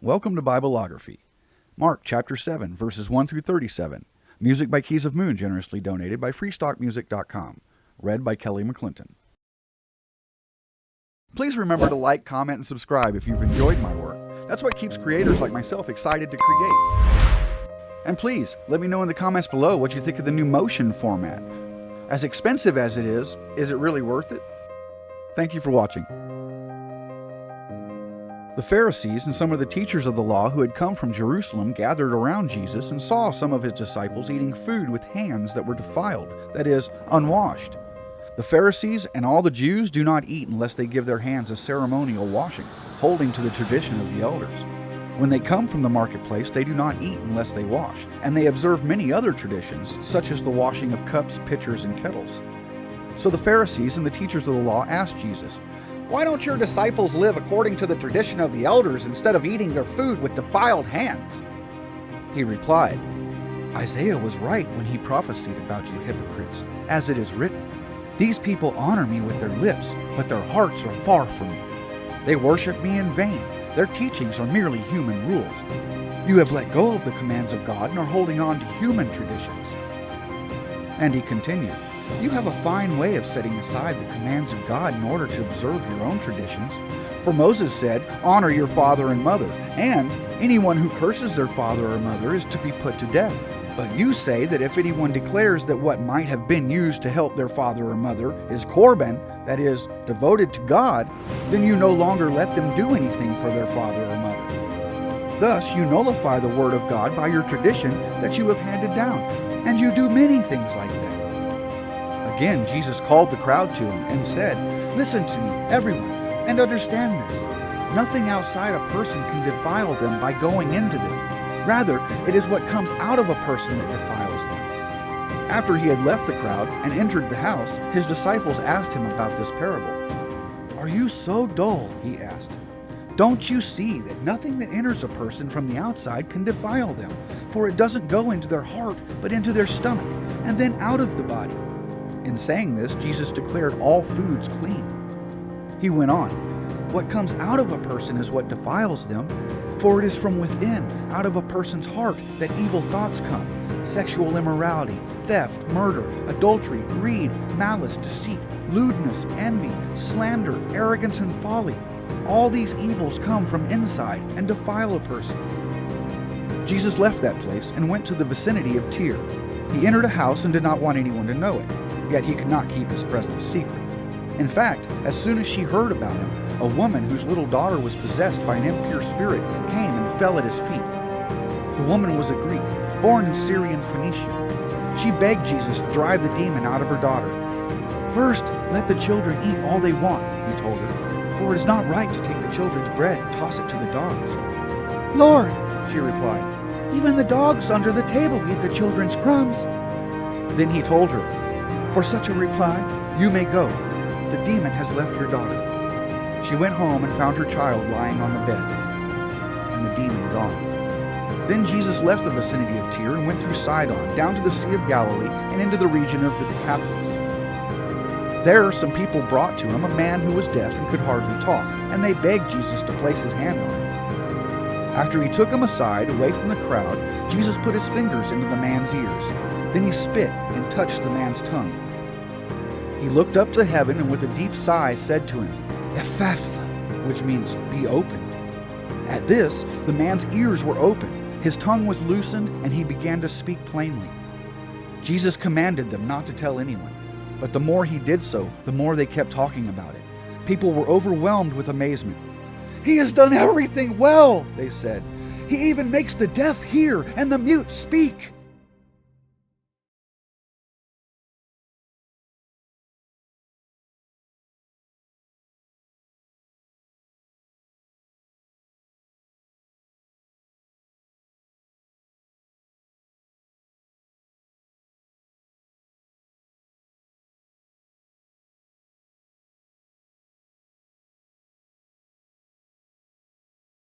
Welcome to Bibleography. Mark chapter 7, verses 1 through 37. Music by Keys of Moon, generously donated by freestockmusic.com. Read by Kelly McClinton. Please remember to like, comment, and subscribe if you've enjoyed my work. That's what keeps creators like myself excited to create. And please, let me know in the comments below what you think of the new motion format. As expensive as it is it really worth it? Thank you for watching. The Pharisees and some of the teachers of the law who had come from Jerusalem gathered around Jesus and saw some of his disciples eating food with hands that were defiled, that is, unwashed. The Pharisees and all the Jews do not eat unless they give their hands a ceremonial washing, holding to the tradition of the elders. When they come from the marketplace, they do not eat unless they wash, and they observe many other traditions, such as the washing of cups, pitchers, and kettles. So the Pharisees and the teachers of the law asked Jesus, "Why don't your disciples live according to the tradition of the elders instead of eating their food with defiled hands?" He replied, "Isaiah was right when he prophesied about you hypocrites, as it is written, 'These people honor me with their lips, but their hearts are far from me. They worship me in vain. Their teachings are merely human rules. You have let go of the commands of God and are holding on to human traditions." And he continued, "You have a fine way of setting aside the commands of God in order to observe your own traditions. For Moses said, 'Honor your father and mother,' and 'Anyone who curses their father or mother is to be put to death.' But you say that if anyone declares that what might have been used to help their father or mother is korban, that is, devoted to God, then you no longer let them do anything for their father or mother. Thus you nullify the word of God by your tradition that you have handed down, and you do many things like that." Again, Jesus called the crowd to him and said, "Listen to me, everyone, and understand this. Nothing outside a person can defile them by going into them. Rather, it is what comes out of a person that defiles them." After he had left the crowd and entered the house, his disciples asked him about this parable. "Are you so dull?" he asked. "Don't you see that nothing that enters a person from the outside can defile them? For it doesn't go into their heart, but into their stomach, and then out of the body." In saying this, Jesus declared all foods clean. He went on, "What comes out of a person is what defiles them. For it is from within, out of a person's heart, that evil thoughts come: sexual immorality, theft, murder, adultery, greed, malice, deceit, lewdness, envy, slander, arrogance, and folly. All these evils come from inside and defile a person." Jesus left that place and went to the vicinity of Tyre. He entered a house and did not want anyone to know it, yet he could not keep his presence secret. In fact, as soon as she heard about him, a woman whose little daughter was possessed by an impure spirit came and fell at his feet. The woman was a Greek, born in Syrian Phoenicia. She begged Jesus to drive the demon out of her daughter. "First, let the children eat all they want," he told her, "for it is not right to take the children's bread and toss it to the dogs." "Lord," she replied, "even the dogs under the table eat the children's crumbs." Then he told her, "For such a reply, you may go. The demon has left your daughter." She went home and found her child lying on the bed, and the demon gone. Then Jesus left the vicinity of Tyre and went through Sidon, down to the Sea of Galilee, and into the region of the Decapolis. There some people brought to him a man who was deaf and could hardly talk, and they begged Jesus to place his hand on him. After he took him aside, away from the crowd, Jesus put his fingers into the man's ears. Then he spit and touched the man's tongue. He looked up to heaven and with a deep sigh said to him, "Ephphatha," which means "be open." At this, the man's ears were open, his tongue was loosened, and he began to speak plainly. Jesus commanded them not to tell anyone, but the more he did so, the more they kept talking about it. People were overwhelmed with amazement. "He has done everything well," they said. "He even makes the deaf hear and the mute speak."